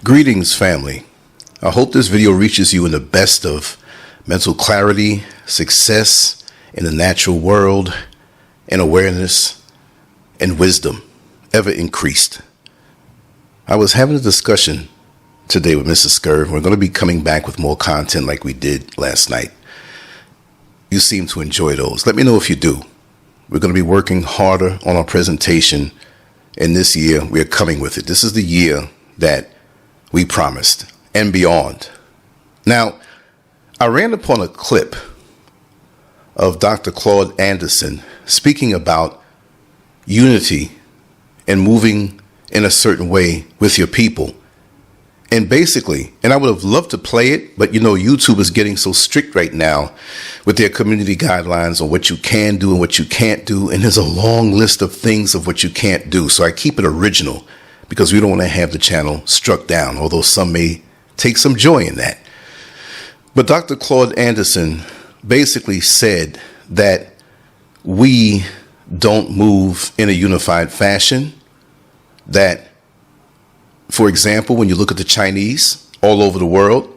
Greetings, family. I hope this video reaches you in the best of mental clarity, success in the natural world, and awareness and wisdom ever increased. I was having a discussion today with Mrs. SCURV. We're going to be coming back with more content like we did last night. You seem to enjoy those. Let me know if you do. We're going to be working harder on our presentation, and this year we are coming with it. This is the year that we promised and beyond. Now, I ran upon a clip of Dr. Claude Anderson speaking about unity and moving in a certain way with your people. And basically, and I would have loved to play it, but you know, YouTube is getting so strict right now with their community guidelines on what you can do and what you can't do. And there's a long list of things of what you can't do. So I keep it original because we don't want to have the channel struck down, although some may take some joy in that. But Dr. Claude Anderson basically said that we don't move in a unified fashion, that, for example, when you look at the Chinese all over the world,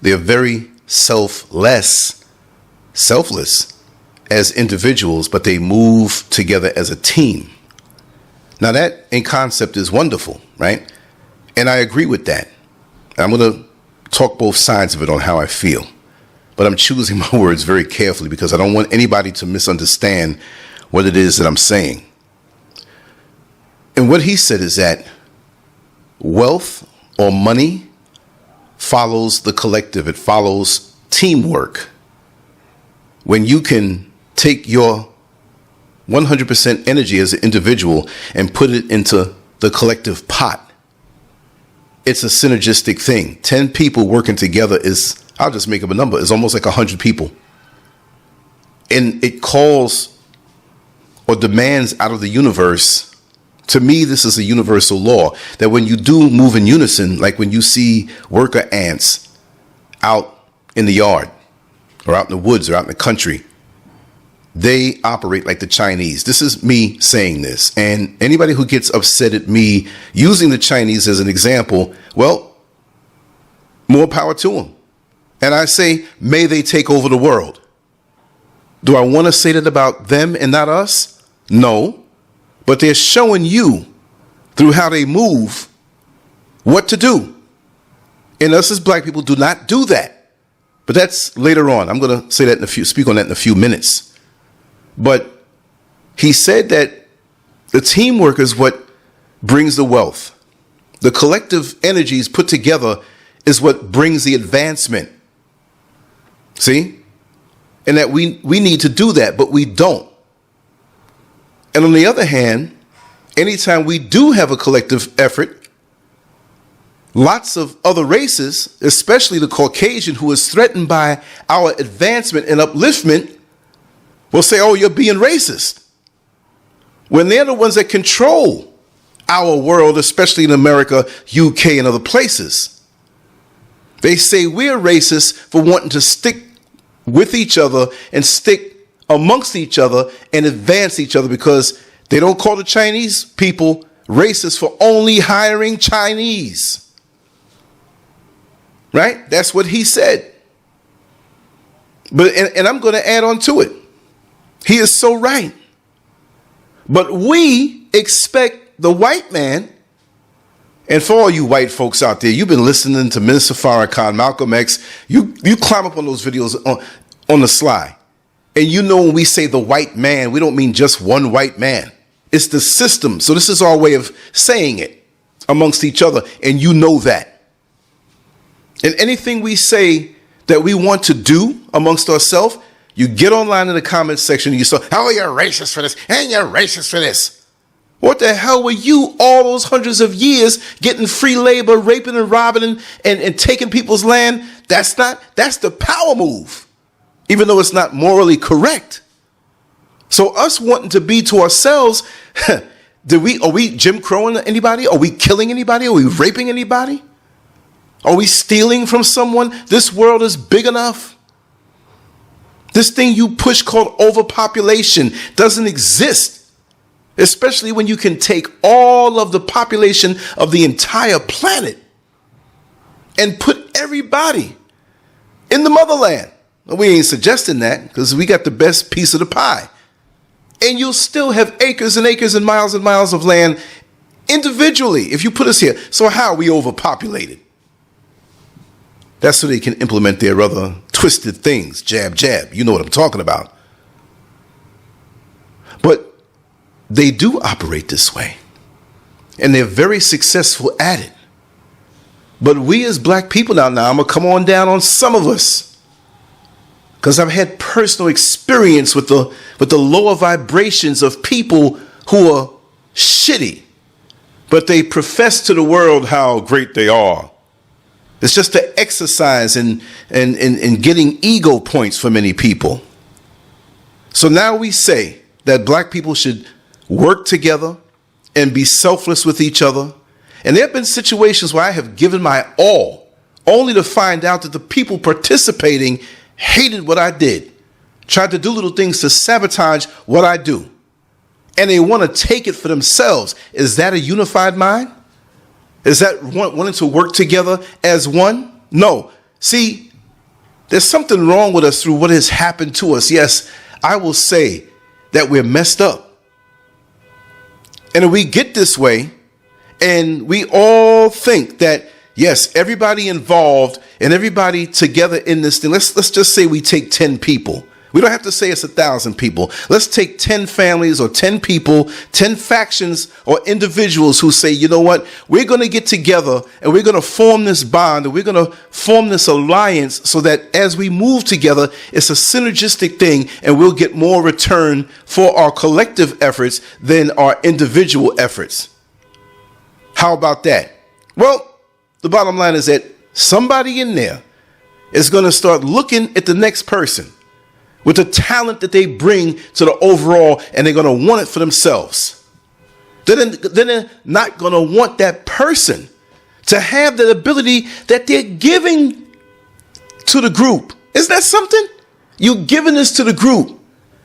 they're very selfless as individuals, but they move together as a team. Now that in concept is wonderful, right? And I agree with that. I'm going to talk both sides of it on how I feel, but I'm choosing my words very carefully because I don't want anybody to misunderstand what it is that I'm saying. And what he said is that wealth or money follows the collective. It follows teamwork. When you can take your 100% energy as an individual and put it into the collective pot, it's a synergistic thing. 10 people working together is, I'll just make up a number, is almost like 100 people. And it calls or demands out of the universe. To me, this is a universal law that when you do move in unison, like when you see worker ants out in the yard or out in the woods or out in the country, they operate like the Chinese. This is me saying this. And anybody who gets upset at me using the Chinese as an example, well, more power to them. And I say, may they take over the world. Do I want to say that about them and not us? No. But they're showing you through how they move what to do. And us as black people do not do that. But that's later on. I'm going to say that speak on that in a few minutes. But he said that the teamwork is what brings the wealth. The collective energies put together is what brings the advancement. See? And that we need to do that, but we don't. And on the other hand, anytime we do have a collective effort, lots of other races, especially the Caucasian, who is threatened by our advancement and upliftment, will say, oh, you're being racist. When they're the ones that control our world, especially in America, UK, and other places. They say we're racist for wanting to stick with each other and stick amongst each other and advance each other because they don't call the Chinese people racist for only hiring Chinese. Right? That's what he said. But and I'm going to add on to it. He is so right. But we expect the white man, and for all you white folks out there, you've been listening to Minister Farrakhan, Malcolm X, you climb up on those videos on the sly. And you know when we say the white man, we don't mean just one white man. It's the system. So this is our way of saying it amongst each other, and you know that. And anything we say that we want to do amongst ourselves, you get online in the comments section and you say, oh, you're racist for this, and you're racist for this. What the hell were you all those hundreds of years getting free labor, raping and robbing and taking people's land? That's the power move, even though it's not morally correct. So us wanting to be to ourselves, are we Jim Crowing anybody? Are we killing anybody? Are we raping anybody? Are we stealing from someone? This world is big enough. This thing you push called overpopulation doesn't exist, especially when you can take all of the population of the entire planet and put everybody in the motherland. We ain't suggesting that because we got the best piece of the pie. And you'll still have acres and acres and miles of land individually if you put us here. So how are we overpopulated? That's so they can implement their other twisted things. Jab, jab. You know what I'm talking about. But they do operate this way. And they're very successful at it. But we as black people now I'm going to come on down on some of us. Because I've had personal experience with the lower vibrations of people who are shitty. But they profess to the world how great they are. It's just an exercise in getting ego points for many people. So now we say that black people should work together and be selfless with each other. And there have been situations where I have given my all, only to find out that the people participating hated what I did, tried to do little things to sabotage what I do. And they want to take it for themselves. Is that a unified mind? Is that wanting to work together as one? No. See, there's something wrong with us through what has happened to us. Yes, I will say that we're messed up. And if we get this way and we all think that, yes, everybody involved and everybody together in this thing. Let's just say we take 10 people. We don't have to say it's 1,000 people. Let's take 10 families or 10 people, 10 factions or individuals who say, you know what, we're going to get together and we're going to form this bond and we're going to form this alliance so that as we move together, it's a synergistic thing and we'll get more return for our collective efforts than our individual efforts. How about that? Well, the bottom line is that somebody in there is going to start looking at the next person with the talent that they bring to the overall, and they're going to want it for themselves. Then they're not going to want that person to have the ability that they're giving to the group. Isn't that something? You're giving this to the group.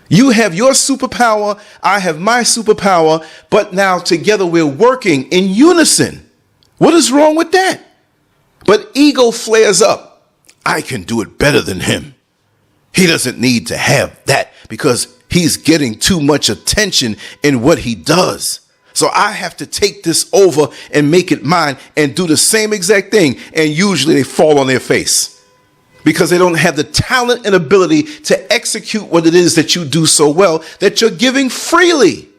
You have your superpower, I have my superpower, but now together we're working in unison. What is wrong with that? But ego flares up. I can do it better than him. He doesn't need to have that because he's getting too much attention in what he does. So I have to take this over and make it mine and do the same exact thing. And usually they fall on their face because they don't have the talent and ability to execute what it is that you do so well that you're giving freely.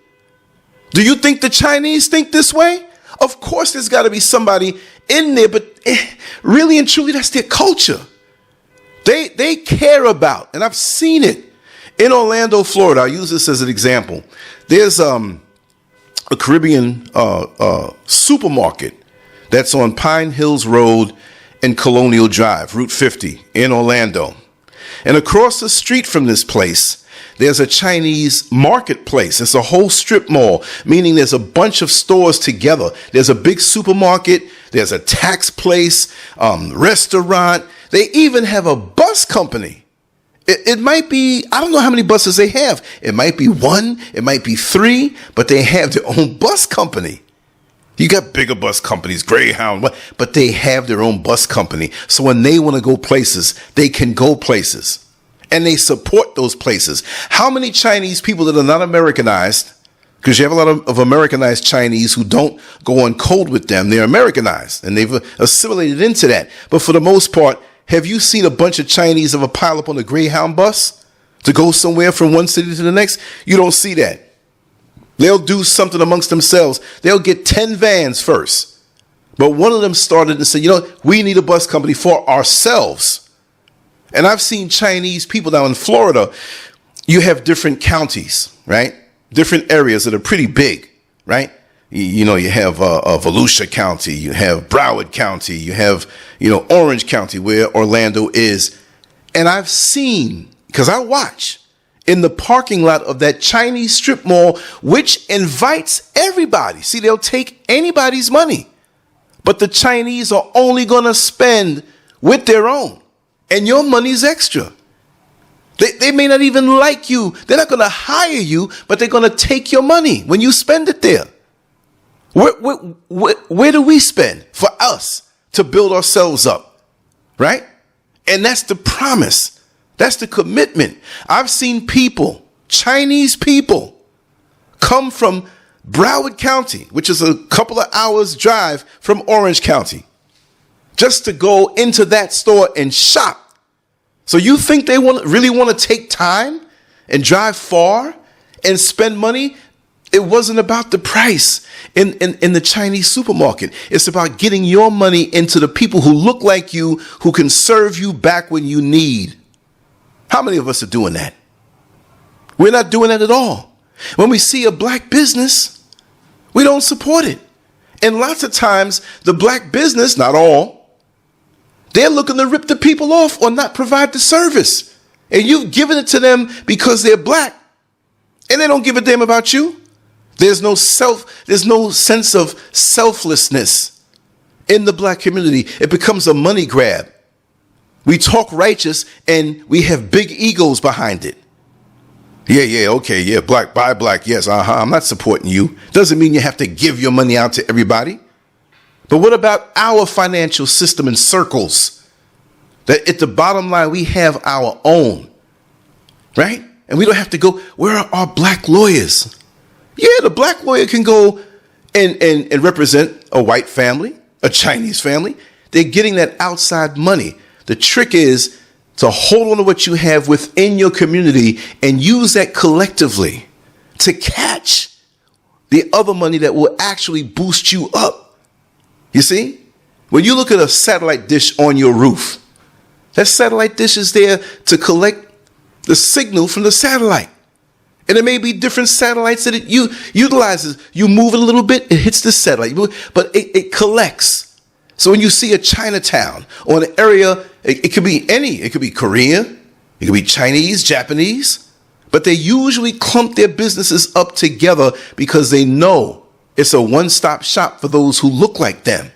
Do you think the Chinese think this way? Of course, there's got to be somebody in there, but really and truly, that's their culture. They care about, and I've seen it in Orlando, Florida. I'll use this as an example. There's a Caribbean supermarket that's on Pine Hills Road and Colonial Drive, Route 50 in Orlando. And across the street from this place, there's a Chinese marketplace. It's a whole strip mall, meaning there's a bunch of stores together. There's a big supermarket. There's a tax place, restaurant. They even have a bus company. It might be, I don't know how many buses they have. It might be 1, it might be 3, but they have their own bus company. You got bigger bus companies, Greyhound, but they have their own bus company. So when they want to go places, they can go places. And they support those places. How many Chinese people that are not Americanized, because you have a lot of Americanized Chinese who don't go on code with them, they're Americanized, and they've assimilated into that. But for the most part, have you seen a bunch of Chinese ever pile up on a Greyhound bus to go somewhere from one city to the next? You don't see that. They'll do something amongst themselves. They'll get 10 vans first. But one of them started and said, you know, we need a bus company for ourselves. And I've seen Chinese people down in Florida. You have different counties, right? Different areas that are pretty big, right? You know, you have Volusia County, you have Broward County, you have, Orange County where Orlando is. And I've seen, because I watch, in the parking lot of that Chinese strip mall, which invites everybody. See, they'll take anybody's money. But the Chinese are only going to spend with their own. And your money's extra. They may not even like you. They're not going to hire you, but they're going to take your money when you spend it there. Where do we spend for us to build ourselves up, right? And that's the promise. That's the commitment. I've seen people, Chinese people, come from Broward County, which is a couple of hours drive from Orange County, just to go into that store and shop. So you think they really want to take time and drive far and spend money? It wasn't about the price in the Chinese supermarket. It's about getting your money into the people who look like you, who can serve you back when you need. How many of us are doing that? We're not doing that at all. When we see a black business, we don't support it. And lots of times, the black business, not all, they're looking to rip the people off or not provide the service. And you've given it to them because they're black. And they don't give a damn about you. There's no sense of selflessness in the black community. It becomes a money grab. We talk righteous and we have big egos behind it. Yeah, okay, yeah, black, buy black, yes, I'm not supporting you. Doesn't mean you have to give your money out to everybody. But what about our financial system and circles? That at the bottom line, we have our own, right? And we don't have to go, where are our black lawyers? Yeah, the black lawyer can go and represent a white family, a Chinese family. They're getting that outside money. The trick is to hold on to what you have within your community and use that collectively to catch the other money that will actually boost you up. You see, when you look at a satellite dish on your roof, that satellite dish is there to collect the signal from the satellite. And it may be different satellites that it utilizes. You move it a little bit, it hits the satellite, but it collects. So when you see a Chinatown or an area, it could be it could be Korean, it could be Chinese, Japanese, but they usually clump their businesses up together because they know it's a one-stop shop for those who look like them.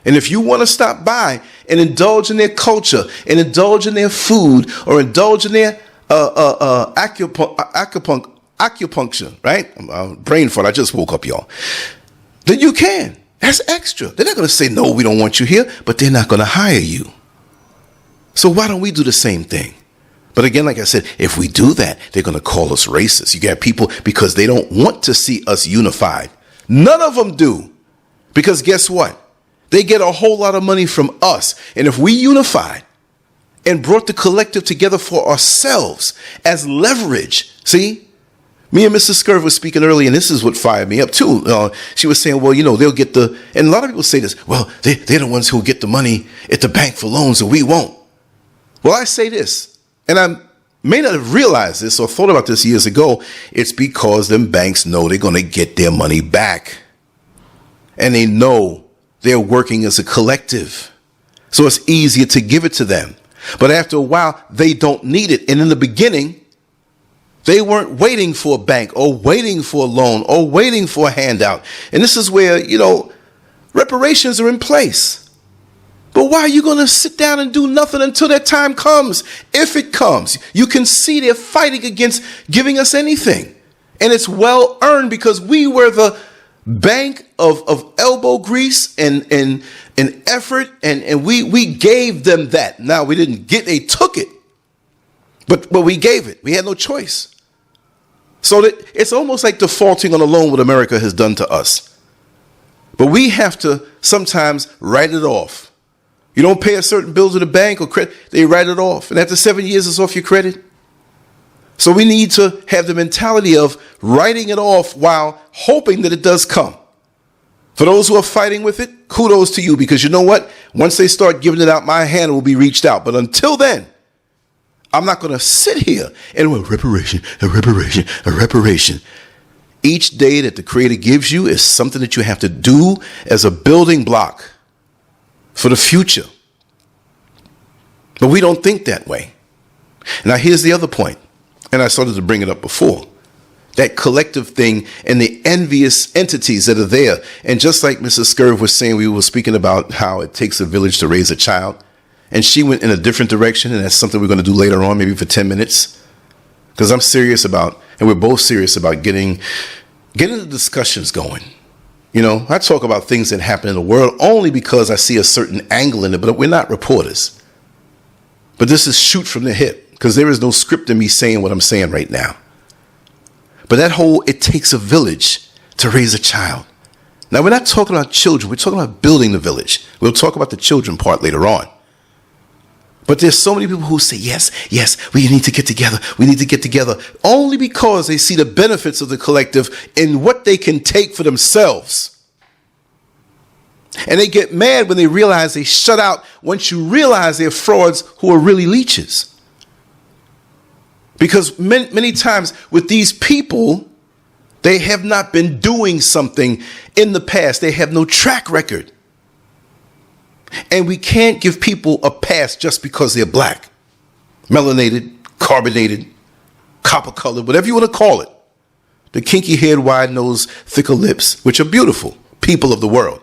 And if you want to stop by and indulge in their culture and indulge in their food or indulge in their acupuncture, right? Brain fart. I just woke up, y'all. Then you can. That's extra. They're not going to say, no, we don't want you here, but they're not going to hire you. So why don't we do the same thing? But again, like I said, if we do that, they're going to call us racist. You got people because they don't want to see us unified. None of them do. Because guess what? They get a whole lot of money from us. And if we unified and brought the collective together for ourselves as leverage, see? Me and Mrs. SCURV was speaking earlier, and this is what fired me up too. She was saying, well, they'll get and a lot of people say this, well, they're the ones who will get the money at the bank for loans and we won't. Well, I say this, and I may not have realized this or thought about this years ago. It's because them banks know they're going to get their money back. And they know they're working as a collective. So it's easier to give it to them. But after a while, they don't need it. And in the beginning, they weren't waiting for a bank or waiting for a loan or waiting for a handout. And this is where, reparations are in place. But why are you going to sit down and do nothing until that time comes? If it comes, you can see they're fighting against giving us anything. And it's well earned because we were the bank of elbow grease and effort. And we gave them that. Now, we didn't they took it. But we gave it. We had no choice. So that it's almost like defaulting on a loan what America has done to us. But we have to sometimes write it off. You don't pay a certain bill to the bank or credit, they write it off. And after 7 years, it's off your credit. So we need to have the mentality of writing it off while hoping that it does come. For those who are fighting with it, kudos to you, because you know what? Once they start giving it out, my hand will be reached out. But until then, I'm not going to sit here and a reparation. Each day that the Creator gives you is something that you have to do as a building block for the future. But we don't think that way. Now, here's the other point, and I started to bring it up before. That collective thing and the envious entities that are there. And just like Mrs. SCURV was saying, we were speaking about how it takes a village to raise a child. And she went in a different direction, and that's something we're going to do later on, maybe for 10 minutes. Because I'm serious about, and we're both serious about getting the discussions going. You know, I talk about things that happen in the world only because I see a certain angle in it, but we're not reporters. But this is shoot from the hip, because there is no script in me saying what I'm saying right now. But that whole, it takes a village to raise a child. Now, we're not talking about children. We're talking about building the village. We'll talk about the children part later on. But there's so many people who say, yes, we need to get together. We need to get together. Only because they see the benefits of the collective in what they can take for themselves. And they get mad when they realize they shut out once you realize they're frauds who are really leeches. Because many times with these people, they have not been doing something in the past. They have no track record. And we can't give people a pass just because they're black, melanated, carbonated, copper colored, whatever you want to call it. The kinky haired, wide nose, thicker lips, which are beautiful people of the world.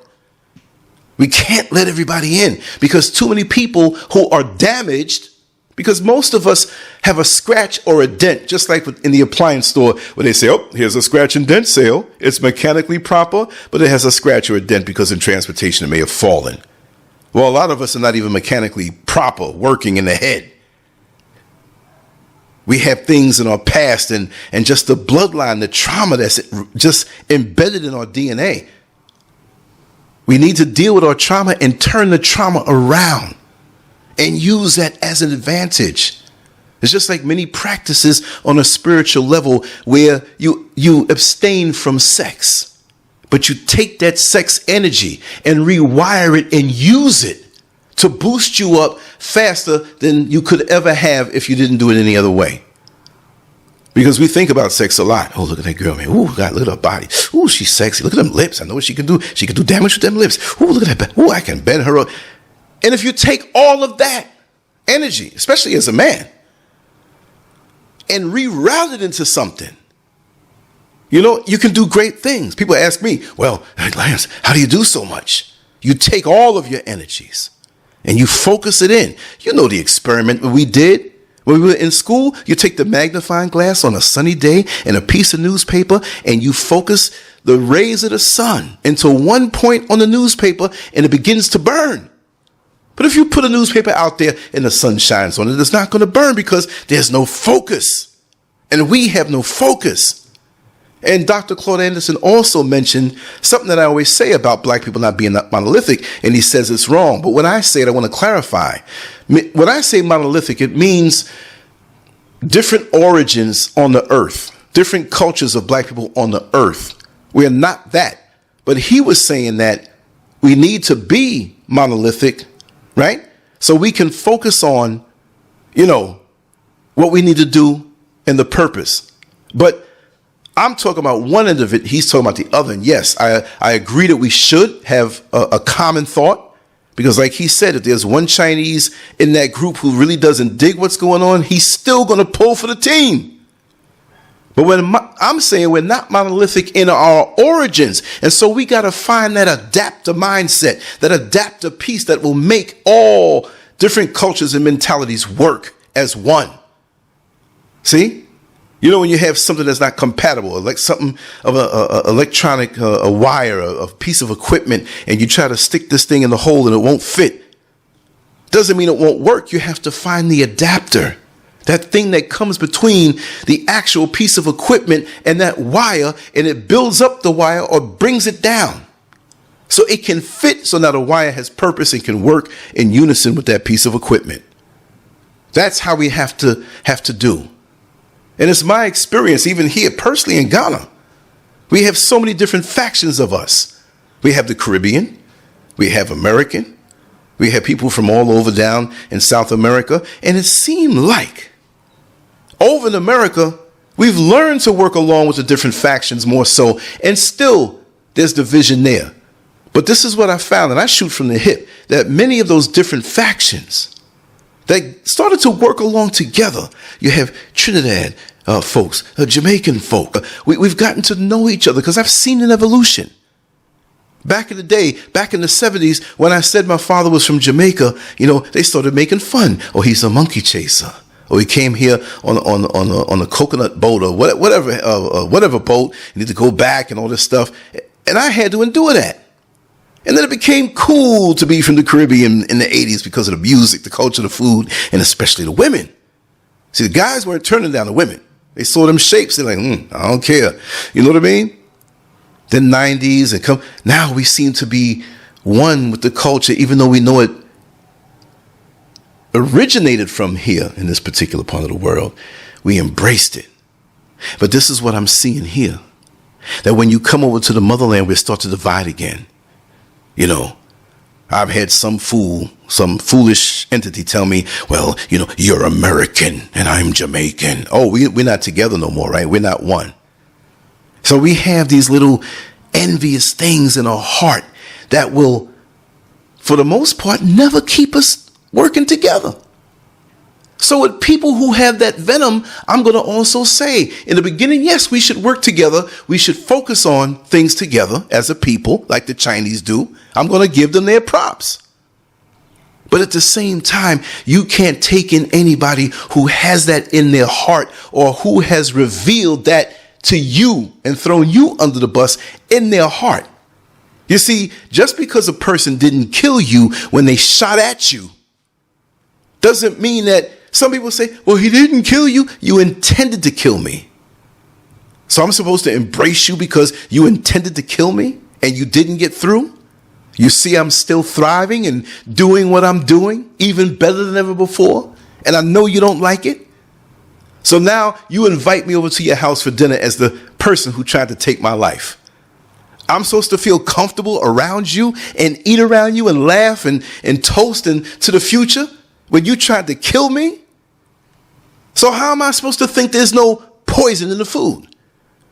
We can't let everybody in because too many people who are damaged, because most of us have a scratch or a dent, just like in the appliance store where they say, oh, here's a scratch and dent sale. It's mechanically proper, but it has a scratch or a dent because in transportation it may have fallen. Well, a lot of us are not even mechanically proper, working in the head. We have things in our past and just the bloodline, the trauma that's just embedded in our DNA. We need to deal with our trauma and turn the trauma around and use that as an advantage. It's just like many practices on a spiritual level where you abstain from sex. But you take that sex energy and rewire it and use it to boost you up faster than you could ever have if you didn't do it any other way. Because we think about sex a lot. Oh, look at that girl, man. Ooh, God, look at her body. Ooh, she's sexy. Look at them lips. I know what she can do. She can do damage with them lips. Ooh, look at that. Ooh, I can bend her up. And if you take all of that energy, especially as a man, and reroute it into something, you know, you can do great things. People ask me, well, Lance, how do you do so much? You take all of your energies and you focus it in. You know the experiment we did when we were in school. You take the magnifying glass on a sunny day and a piece of newspaper and you focus the rays of the sun into one point on the newspaper and it begins to burn. But if you put a newspaper out there and the sun shines on it, it's not going to burn because there's no focus. And we have no focus. And Dr. Claude Anderson also mentioned something that I always say about black people not being monolithic, and he says it's wrong. But when I say it, I want to clarify. When I say monolithic, it means different origins on the earth, different cultures of black people on the earth. We're not that. But he was saying that we need to be monolithic, right? So we can focus on, you know, what we need to do and the purpose. But I'm talking about one end of it. He's talking about the other. And yes, I agree that we should have a common thought because like he said, if there's one Chinese in that group who really doesn't dig what's going on, he's still going to pull for the team. But when I'm saying we're not monolithic in our origins. And so we got to find that adaptive mindset, that adaptive piece that will make all different cultures and mentalities work as one. See? You know, when you have something that's not compatible, like something of a electronic, a wire, a piece of equipment, and you try to stick this thing in the hole and it won't fit, doesn't mean it won't work. You have to find the adapter, that thing that comes between the actual piece of equipment and that wire, and it builds up the wire or brings it down so it can fit. So now the wire has purpose and can work in unison with that piece of equipment. That's how we have to do. And it's my experience, even here personally in Ghana, we have so many different factions of us. We have the Caribbean, we have American, we have people from all over down in South America. And it seemed like over in America, we've learned to work along with the different factions more so. And still there's division there. But this is what I found, and I shoot from the hip, that many of those different factions, they started to work along together. You have Trinidad folks, Jamaican folk. We've gotten to know each other because I've seen an evolution. Back in the day, back in the 70s, when I said my father was from Jamaica, you know, they started making fun. Oh, he's a monkey chaser. Or he came here on a coconut boat or whatever boat. You need to go back and all this stuff. And I had to endure that. And then it became cool to be from the Caribbean in the 80s because of the music, the culture, the food, and especially the women. See, the guys weren't turning down the women. They saw them shapes. They're like, I don't care. You know what I mean? Then 90s and now we seem to be one with the culture, even though we know it originated from here in this particular part of the world. We embraced it. But this is what I'm seeing here. That when you come over to the motherland, we start to divide again. You know, I've had some foolish entity tell me, well, you know, you're American and I'm Jamaican. Oh, we're not together no more, right? We're not one. So we have these little envious things in our heart that will, for the most part, never keep us working together. So with people who have that venom, I'm going to also say in the beginning, yes, we should work together. We should focus on things together as a people like the Chinese do. I'm going to give them their props. But at the same time, you can't take in anybody who has that in their heart or who has revealed that to you and thrown you under the bus in their heart. You see, just because a person didn't kill you when they shot at you doesn't mean that some people say, well, he didn't kill you. You intended to kill me. So I'm supposed to embrace you because you intended to kill me and you didn't get through? You see, I'm still thriving and doing what I'm doing, even better than ever before. And I know you don't like it. So now you invite me over to your house for dinner as the person who tried to take my life. I'm supposed to feel comfortable around you and eat around you and laugh and toast into the future when you tried to kill me? So how am I supposed to think there's no poison in the food?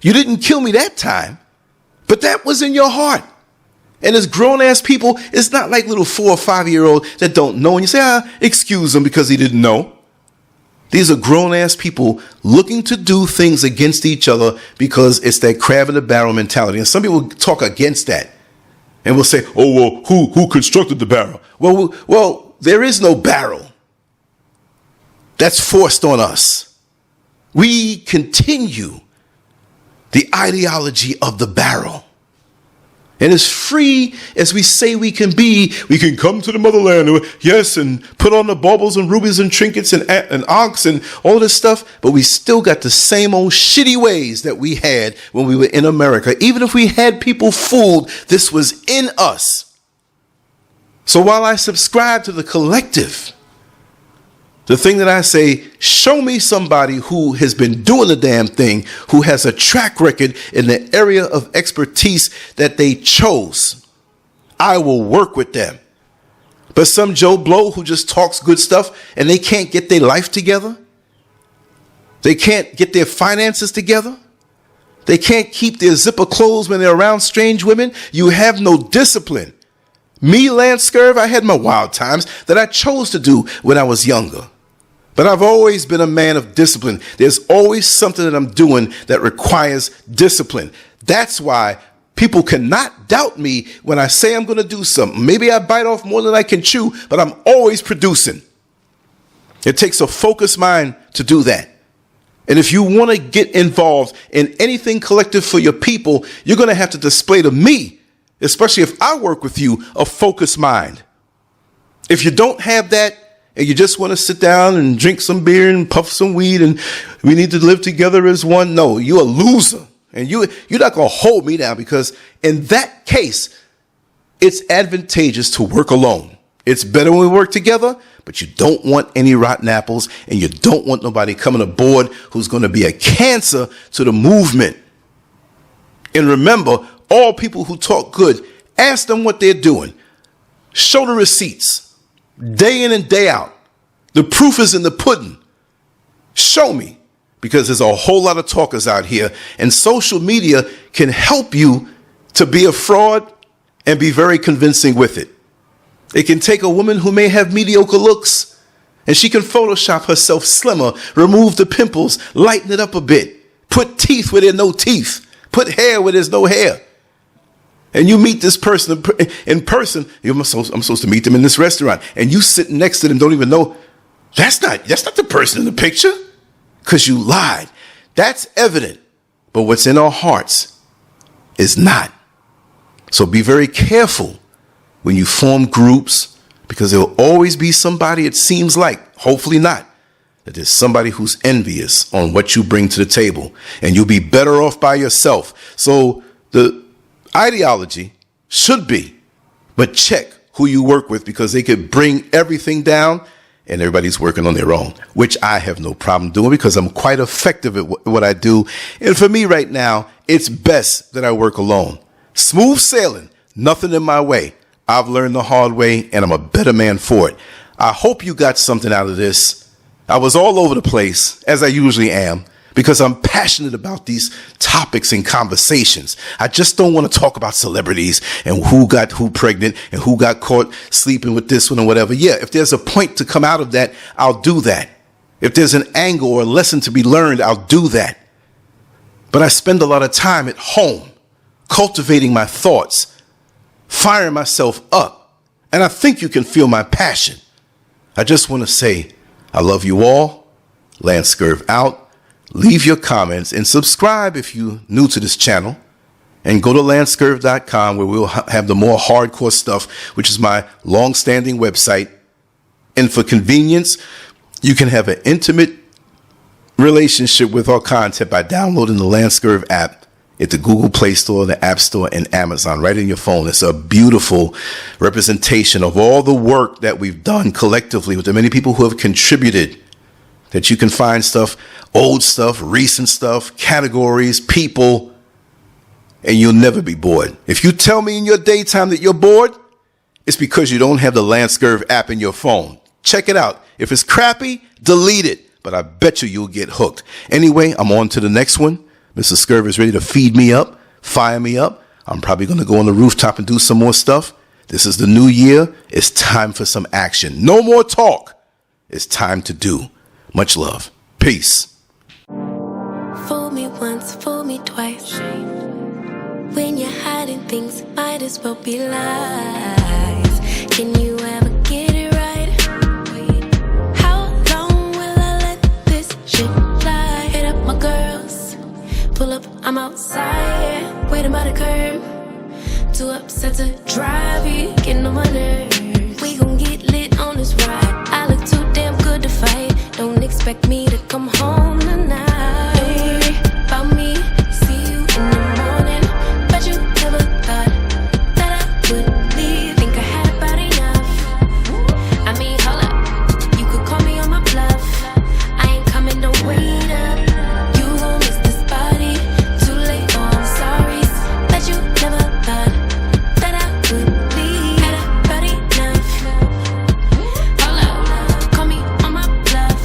You didn't kill me that time, but that was in your heart. And as grown-ass people, it's not like little 4 or 5-year-olds that don't know. And you say, excuse him because he didn't know. These are grown-ass people looking to do things against each other because it's that crab in the barrel mentality. And some people talk against that and will say, oh, well, who constructed the barrel? Well, there is no barrel. That's forced on us. We continue the ideology of the barrel. And as free as we say we can be, we can come to the motherland, yes, and put on the baubles and rubies and trinkets and ankhs and all this stuff, but we still got the same old shitty ways that we had when we were in America. Even if we had people fooled, this was in us. So while I subscribe to the collective, the thing that I say, show me somebody who has been doing the damn thing, who has a track record in the area of expertise that they chose. I will work with them. But some Joe Blow who just talks good stuff and they can't get their life together. They can't get their finances together. They can't keep their zipper closed when they're around strange women. You have no discipline. Me, Lancescurv, I had my wild times that I chose to do when I was younger. But I've always been a man of discipline. There's always something that I'm doing that requires discipline. That's why people cannot doubt me when I say I'm going to do something. Maybe I bite off more than I can chew, but I'm always producing. It takes a focused mind to do that. And if you want to get involved in anything collective for your people, you're going to have to display to me, especially if I work with you, a focused mind. If you don't have that, and you just want to sit down and drink some beer and puff some weed and we need to live together as one, no, you're a loser. And you're not going to hold me down, because in that case, it's advantageous to work alone. It's better when we work together, but you don't want any rotten apples and you don't want nobody coming aboard who's going to be a cancer to the movement. And remember, all people who talk good, ask them what they're doing. Show the receipts. Day in and day out. The proof is in the pudding. Show me, because there's a whole lot of talkers out here, and social media can help you to be a fraud and be very convincing with it. It can take a woman who may have mediocre looks and she can Photoshop herself slimmer, remove the pimples, lighten it up a bit, put teeth where there are no teeth, put hair where there's no hair. And you meet this person in person. I'm supposed to meet them in this restaurant. And you sit next to them, don't even know. That's not the person in the picture. Because you lied. That's evident. But what's in our hearts is not. So be very careful when you form groups, because there will always be somebody, it seems like, hopefully not, that there's somebody who's envious on what you bring to the table, and you'll be better off by yourself. So the ideology should be, but check who you work with, because they could bring everything down and everybody's working on their own, which I have no problem doing because I'm quite effective at what I do. And for me right now, it's best that I work alone. Smooth sailing, nothing in my way. I've learned the hard way and I'm a better man for it. I hope you got something out of this. I was all over the place, as I usually am, because I'm passionate about these topics and conversations. I just don't want to talk about celebrities and who got who pregnant and who got caught sleeping with this one or whatever. Yeah, if there's a point to come out of that, I'll do that. If there's an angle or a lesson to be learned, I'll do that. But I spend a lot of time at home cultivating my thoughts, firing myself up, and I think you can feel my passion. I just want to say I love you all. Lancescurv out. Leave your comments and subscribe if you're new to this channel, and go to Lancescurv.com, where we'll have the more hardcore stuff, which is my long-standing website. And for convenience, you can have an intimate relationship with our content by downloading the Lancescurv app at the Google Play Store, the App Store, and Amazon right in your phone. It's a beautiful representation of all the work that we've done collectively with the many people who have contributed, that you can find stuff, old stuff, recent stuff, categories, people, and you'll never be bored. If you tell me in your daytime that you're bored, it's because you don't have the Lancescurv app in your phone. Check it out. If it's crappy, delete it, but I bet you'll get hooked. Anyway, I'm on to the next one. Mr. Scurv is ready to feed me up, fire me up. I'm probably going to go on the rooftop and do some more stuff. This is the new year. It's time for some action. No more talk. It's time to do. Much love. Peace. Fool me once, fool me twice. When you're hiding things, might as well be lies. Can you ever get it right? How long will I let this shit fly? Hit up my girls, pull up, I'm outside, waiting by the curb. Too upset to drive, you getting on my nerves. We gon' get lit on this ride. I look too damn good to fight. Don't expect me to come home tonight. Don't worry about me, see you in the morning. Bet you never thought that I would leave. Think I had about enough. I mean, hold up, you could call me on my bluff. I ain't coming, don't wait up. You gon' miss this body, too late, oh I'm sorry. Bet you never thought that I would leave. Had about enough. Hold up, call me on my bluff.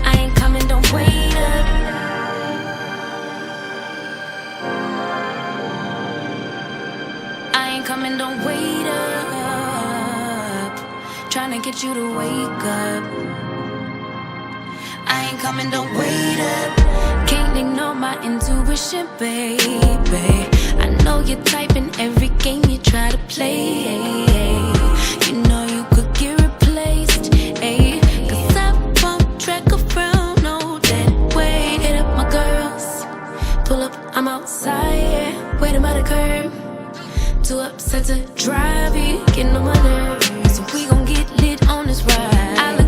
I ain't coming, don't wait up. I ain't coming, don't wait up. Tryna get you to wake up. I ain't coming, don't wait up. Can't ignore my intuition, baby. I know you're typing every game you try to play. You know you could get replaced, ayy. Cause I won't track around, no dead weight. Hit up my girls, pull up, I'm outside, waiting by the curb. Too upset to drive, you getting on my nerves. So we gon' get lit on this ride.